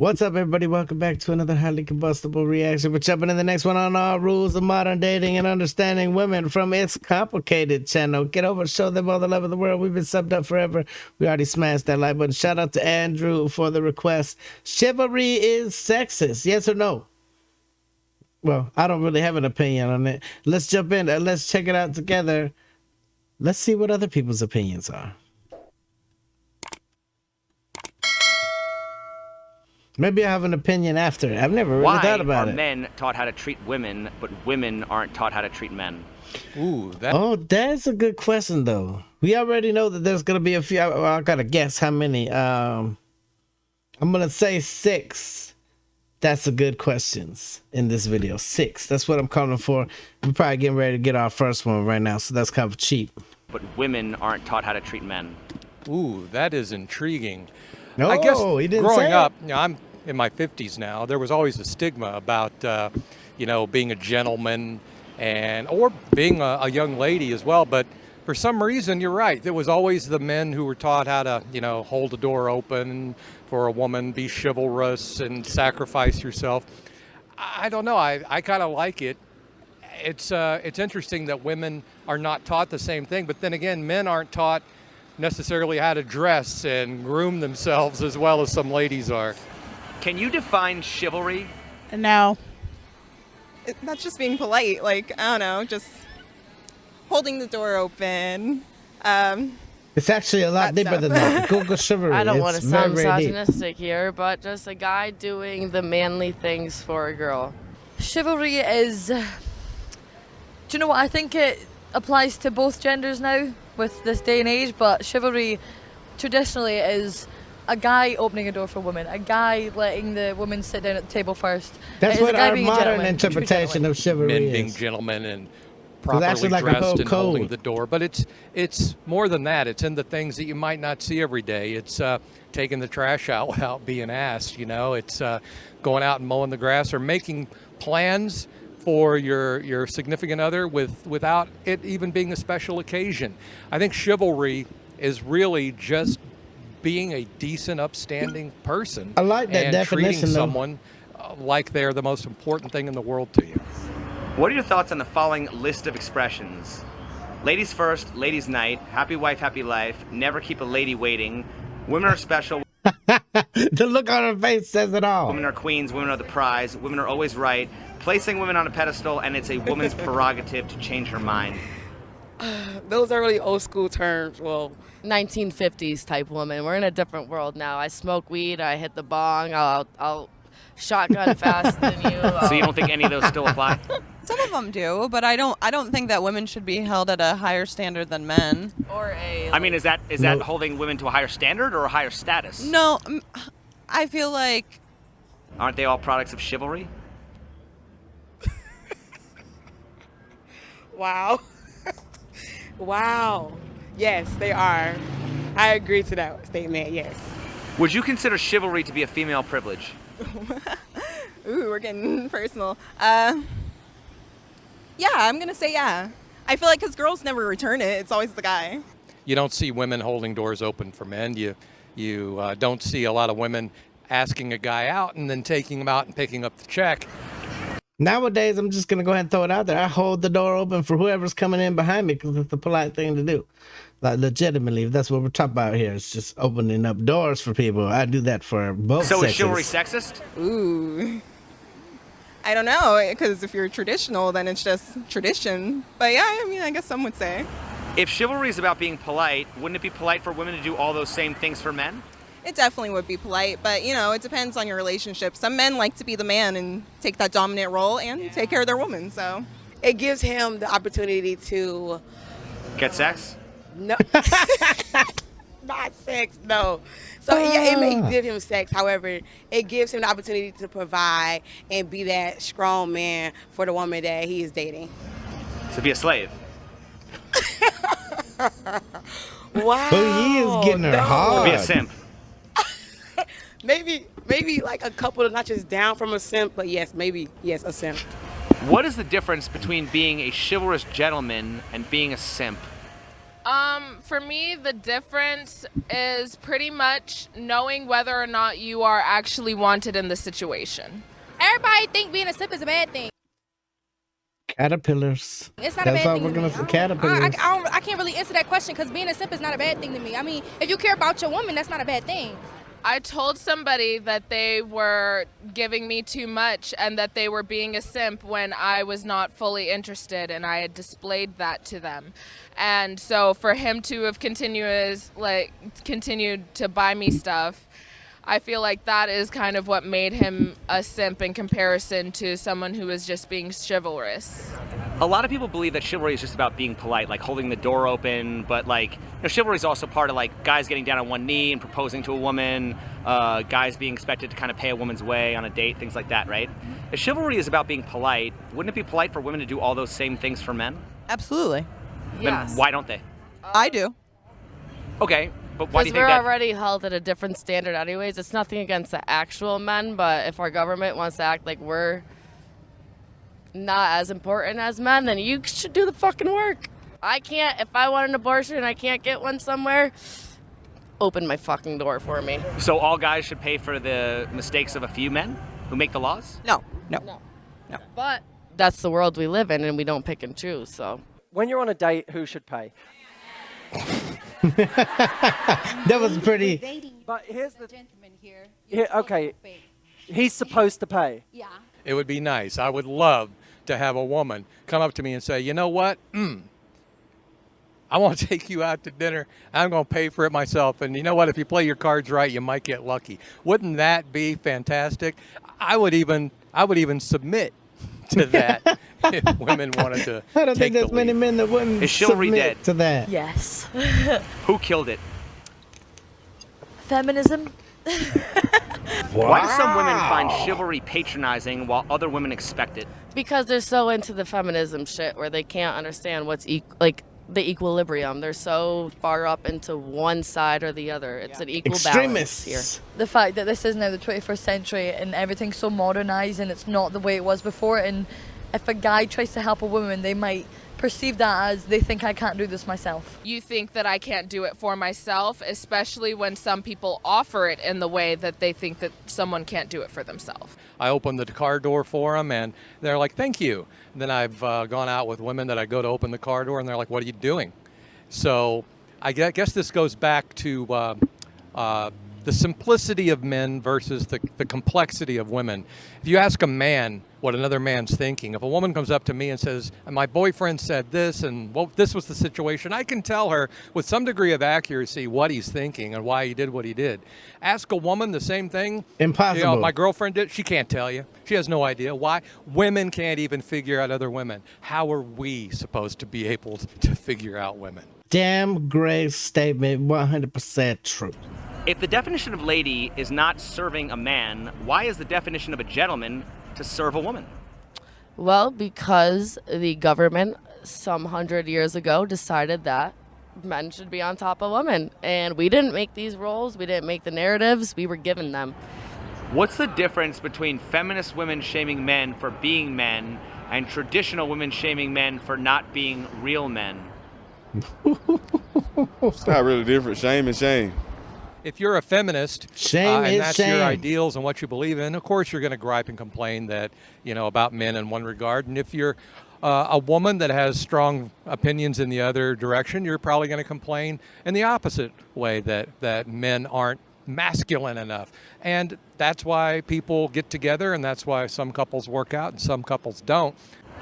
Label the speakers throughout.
Speaker 1: What's up, everybody? Welcome back to another highly combustible reaction. We're jumping in the next one on our rules of modern dating and understanding women from It's Complicated channel. Get over, show them all the love of the world. We've been subbed up forever. We already smashed that like button. Shout out to Andrew for the request. Chivalry is sexist, yes or no? Well, I don't really have an opinion on it. Let's jump in and let's check it out together. Let's see what other people's opinions are. Maybe I have an opinion after. I've never really thought about it.
Speaker 2: Why are men taught how to treat women, but women aren't taught how to treat men?
Speaker 3: Ooh,
Speaker 1: that's a good question, though. We already know that there's going to be a few. I got to guess how many. I'm going to say 6. That's a good questions in this video. 6. That's what I'm calling for. We're probably getting ready to get our first one right now, so that's kind of cheap.
Speaker 2: But women aren't taught how to treat men.
Speaker 3: Ooh, that is intriguing.
Speaker 1: No,
Speaker 3: I guess
Speaker 1: he didn't
Speaker 3: growing
Speaker 1: say
Speaker 3: up,
Speaker 1: it.
Speaker 3: I'm in my 50s now. There was always a stigma about, being a gentleman or being a young lady as well. But for some reason, you're right. There was always the men who were taught how to, hold the door open for a woman, be chivalrous and sacrifice yourself. I don't know. I kind of like it. It's interesting that women are not taught the same thing. But then again, men aren't taught necessarily how to dress and groom themselves as well as some ladies are.
Speaker 2: Can you define chivalry?
Speaker 4: No.
Speaker 5: That's just being polite. Like, I don't know, just holding the door open.
Speaker 1: It's actually a lot deeper than that. Google chivalry.
Speaker 6: I don't
Speaker 1: It's
Speaker 6: want to sound
Speaker 1: very, very deep.
Speaker 6: misogynistic here, but just a guy doing the manly things for a girl.
Speaker 7: Chivalry is, do you know what, I think it applies to both genders now with this day and age, but chivalry traditionally is a guy opening a door for a woman, a guy letting the woman sit down at the table first.
Speaker 1: That's
Speaker 7: It is
Speaker 1: what
Speaker 7: a guy
Speaker 1: our
Speaker 7: being a
Speaker 1: modern
Speaker 7: gentleman, a true
Speaker 1: interpretation
Speaker 7: gentleman.
Speaker 1: of chivalry
Speaker 3: Men
Speaker 1: is.
Speaker 3: being gentlemen and
Speaker 1: It's
Speaker 3: properly
Speaker 1: actually like a whole
Speaker 3: dressed and holding
Speaker 1: code.
Speaker 3: the door. But it's more than that. It's in the things that you might not see every day. It's taking the trash out without being asked. It's going out and mowing the grass or making plans for your significant other without it even being a special occasion. I think chivalry is really just being a decent, upstanding person.
Speaker 1: I like that
Speaker 3: and
Speaker 1: definition,
Speaker 3: treating
Speaker 1: though.
Speaker 3: someone like they're the most important thing in the world to you.
Speaker 2: What are your thoughts on the following list of expressions? Ladies first, ladies night, happy wife, happy life, never keep a lady waiting, women are special,
Speaker 1: The look on her face says it all.
Speaker 2: women are queens, women are the prize, women are always right, placing women on a pedestal, and it's a woman's prerogative to change her mind.
Speaker 8: Those are really old school terms. Well,
Speaker 6: 1950s type woman. We're in a different world now. I smoke weed. I hit the bong. I'll shotgun faster than you.
Speaker 2: So you don't think any of those still apply?
Speaker 5: Some of them do, but I don't think that women should be held at a higher standard than men.
Speaker 6: Or a.
Speaker 2: I mean, is that holding women to a higher standard or a higher status?
Speaker 5: No, I feel like
Speaker 2: Aren't they all products of chivalry?
Speaker 8: wow. Wow. Yes, they are. I agree to that statement, yes.
Speaker 2: Would you consider chivalry to be a female privilege?
Speaker 5: ooh, we're getting personal. Yeah, I'm gonna say yeah. I feel like because girls never return it, it's always the guy.
Speaker 3: You don't see women holding doors open for men. You don't see a lot of women asking a guy out and then taking him out and picking up the check.
Speaker 1: Nowadays, I'm just going to go ahead and throw it out there. I hold the door open for whoever's coming in behind me because it's the polite thing to do. Like, legitimately, if that's what we're talking about here. It's just opening up doors for people. I do that for both
Speaker 2: So
Speaker 1: sexes.
Speaker 2: is chivalry sexist?
Speaker 5: Ooh. I don't know, because if you're traditional, then it's just tradition. But yeah, I mean, I guess some would say.
Speaker 2: If chivalry is about being polite, wouldn't it be polite for women to do all those same things for men?
Speaker 5: It definitely would be polite, but it depends on your relationship. Some men like to be the man and take that dominant role and take care of their woman, so.
Speaker 8: It gives him the opportunity to
Speaker 2: Get sex?
Speaker 8: no, not sex, no. So yeah, it may give him sex. However, it gives him the opportunity to provide and be that strong man for the woman that he is dating.
Speaker 2: To be a slave?
Speaker 8: Wow.
Speaker 1: But he is getting her
Speaker 8: no.
Speaker 1: hard.
Speaker 2: To be a simp?
Speaker 8: Maybe like a couple of notches down from a simp, but yes, a simp.
Speaker 2: What is the difference between being a chivalrous gentleman and being a simp?
Speaker 4: For me, the difference is pretty much knowing whether or not you are actually wanted in the situation.
Speaker 9: Everybody think being a simp is a bad thing.
Speaker 1: Caterpillars.
Speaker 9: It's not
Speaker 1: That's
Speaker 9: a bad
Speaker 1: all
Speaker 9: thing
Speaker 1: we're
Speaker 9: to
Speaker 1: gonna
Speaker 9: me.
Speaker 1: say. Caterpillars.
Speaker 9: I can't really answer that question because being a simp is not a bad thing to me. I mean, if you care about your woman, that's not a bad thing.
Speaker 4: I told somebody that they were giving me too much and that they were being a simp when I was not fully interested, and I had displayed that to them. And so for him to have continued to buy me stuff, I feel like that is kind of what made him a simp in comparison to someone who was just being chivalrous.
Speaker 2: A lot of people believe that chivalry is just about being polite, like holding the door open, but like, chivalry is also part of like guys getting down on one knee and proposing to a woman, guys being expected to kind of pay a woman's way on a date, things like that, right? If chivalry is about being polite, wouldn't it be polite for women to do all those same things for men?
Speaker 10: Absolutely.
Speaker 2: Then why don't they?
Speaker 10: I do.
Speaker 2: Okay, but why do you
Speaker 6: Because
Speaker 2: think
Speaker 6: we're
Speaker 2: that?
Speaker 6: already held at a different standard anyways. It's nothing against the actual men, but if our government wants to act like we're not as important as men, then you should do the fucking work. I can't, if I want an abortion and I can't get one somewhere, open my fucking door for me.
Speaker 2: So all guys should pay for the mistakes of a few men who make the laws?
Speaker 10: No.
Speaker 6: But that's the world we live in, and we don't pick and choose, so.
Speaker 11: When you're on a date, who should pay?
Speaker 1: That was pretty.
Speaker 11: But here's the gentleman here. Okay, he's supposed to pay.
Speaker 9: Yeah.
Speaker 3: It would be nice. I would love to have a woman come up to me and say, you know what? I want to take you out to dinner. I'm going to pay for it myself. And you know what? If you play your cards right, you might get lucky. Wouldn't that be fantastic? I would even submit to that if women wanted to.
Speaker 1: I don't think
Speaker 3: take
Speaker 1: there's
Speaker 3: the
Speaker 1: many
Speaker 3: lead.
Speaker 1: men that wouldn't
Speaker 2: Is chivalry
Speaker 1: submit
Speaker 2: dead?
Speaker 1: to that.
Speaker 7: Yes.
Speaker 2: Who killed it?
Speaker 7: Feminism.
Speaker 2: Why do some women find chivalry patronizing while other women expect it?
Speaker 6: Because they're so into the feminism shit where they can't understand what's like the equilibrium. They're so far up into one side or the other. It's an equal balance here.
Speaker 1: Extremists.
Speaker 7: The fact that this is now the 21st century and everything's so modernized and it's not the way it was before, and if a guy tries to help a woman, they might perceive that as they think I can't do this myself.
Speaker 4: You think that I can't do it for myself, especially when some people offer it in the way that they think that someone can't do it for themselves.
Speaker 3: I opened the car door for them, and they're like, thank you. And then I've gone out with women that I go to open the car door, and they're like, what are you doing? So I guess this goes back to the simplicity of men versus the complexity of women. If you ask a man what another man's thinking, if a woman comes up to me and says, my boyfriend said this and well, this was the situation, I can tell her with some degree of accuracy what he's thinking and why he did what he did. Ask a woman the same thing.
Speaker 1: Impossible.
Speaker 3: My girlfriend did. She can't tell you. She has no idea. Why? Women can't even figure out other women. How are we supposed to be able to figure out women?
Speaker 1: Damn great statement. 100% true.
Speaker 2: If the definition of lady is not serving a man, why is the definition of a gentleman to serve a woman?
Speaker 6: Well, because the government some 100 years ago decided that men should be on top of women. And we didn't make these roles. We didn't make the narratives. We were given them.
Speaker 2: What's the difference between feminist women shaming men for being men and traditional women shaming men for not being real men?
Speaker 12: It's not really different. Shame and shame.
Speaker 3: If you're a feminist
Speaker 1: Shame
Speaker 3: and
Speaker 1: is
Speaker 3: that's
Speaker 1: shame.
Speaker 3: your ideals and what you believe in, of course you're going to gripe and complain that, about men in one regard. And if you're a woman that has strong opinions in the other direction, you're probably going to complain in the opposite way that men aren't masculine enough. And that's why people get together, and that's why some couples work out and some couples don't.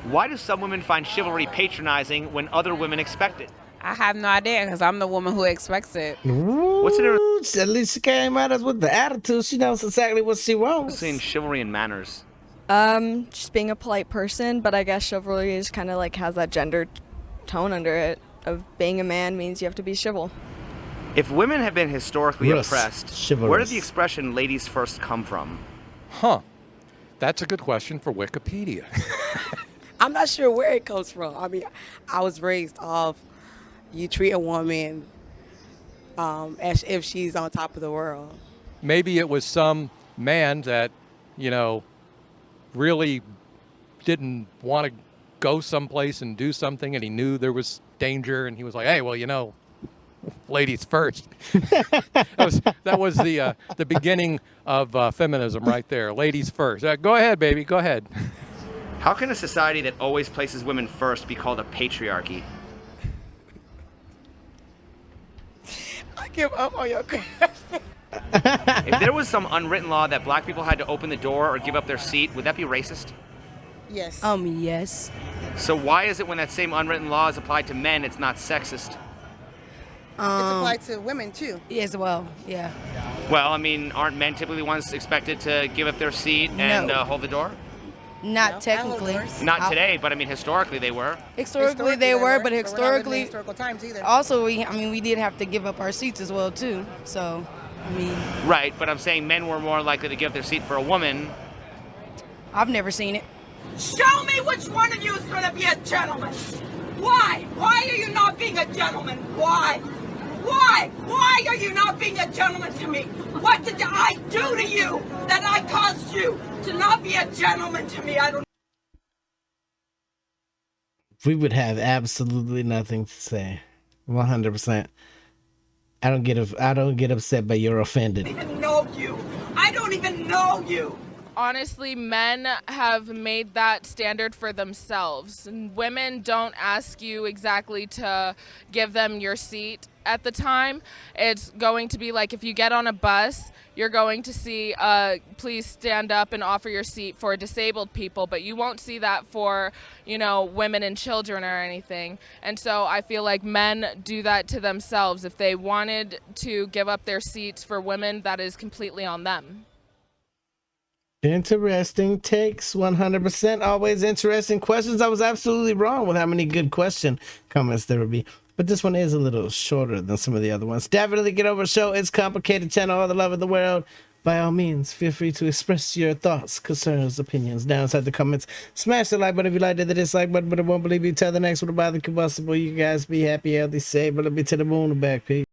Speaker 2: Why do some women find chivalry patronizing when other women expect it?
Speaker 10: I have no idea because I'm the woman who expects it.
Speaker 2: What's the difference
Speaker 1: At least she came at us with the attitude. She knows exactly what she wants.
Speaker 2: between chivalry and manners?
Speaker 13: Just being a polite person, but I guess chivalry is kind of like has that gender tone under it of being a man means you have to be civil.
Speaker 2: If women have been historically
Speaker 1: Russ,
Speaker 2: oppressed,
Speaker 1: chivalrous.
Speaker 2: where did the expression ladies first come from?
Speaker 3: Huh. That's a good question for Wikipedia.
Speaker 8: I'm not sure where it comes from. I mean, I was raised off you treat a woman as if she's on top of the world.
Speaker 3: Maybe it was some man that, really didn't want to go someplace and do something, and he knew there was danger, and he was like, hey, well, Ladies first. that was the beginning of feminism right there. Ladies first. Go ahead, baby. Go ahead.
Speaker 2: How can a society that always places women first be called a patriarchy?
Speaker 8: I give up on your question.
Speaker 2: If there was some unwritten law that black people had to open the door or give up their seat, would that be racist?
Speaker 8: Yes.
Speaker 14: Yes.
Speaker 2: So why is it when that same unwritten law is applied to men, it's not sexist?
Speaker 8: It's applied to women too.
Speaker 14: As well, yeah.
Speaker 2: Well, I mean, aren't men typically the ones expected to give up their seat and
Speaker 14: No.
Speaker 2: hold the door?
Speaker 14: Not technically.
Speaker 2: Not today, but I mean, historically they were.
Speaker 14: Historically they were, but
Speaker 8: we're not living in
Speaker 14: historically,
Speaker 8: historical times either.
Speaker 14: also we did have to give up our seats as well too. So, I mean,
Speaker 2: Right, but I'm saying men were more likely to give up their seat for a woman.
Speaker 14: I've never seen it.
Speaker 15: Show me which one of you is going to be a gentleman. Why? Why are you not being a gentleman? Why? Why? Why are you not being a gentleman to me? What did I do to you that I caused you to not be a gentleman to me? I don't.
Speaker 1: We would have absolutely nothing to say. 100%. I don't get upset, but you're offended.
Speaker 15: I don't even know you. I don't even know you.
Speaker 4: Honestly, men have made that standard for themselves. And women don't ask you exactly to give them your seat at the time. It's going to be like if you get on a bus, you're going to see, please stand up and offer your seat for disabled people, but you won't see that for, women and children or anything. And so I feel like men do that to themselves. If they wanted to give up their seats for women, that is completely on them.
Speaker 1: Interesting takes, 100%. Always interesting questions. I was absolutely wrong with how many good comments there would be. But this one is a little shorter than some of the other ones. Definitely get over the show. It's Complicated Channel, all the love of the world. By all means, feel free to express your thoughts, concerns, opinions down inside the comments. Smash the like button if you liked it, the dislike button, but I won't believe you. Tell the next one about the Combustible. You guys be happy, healthy, safe, but let me to the moon and back, peace.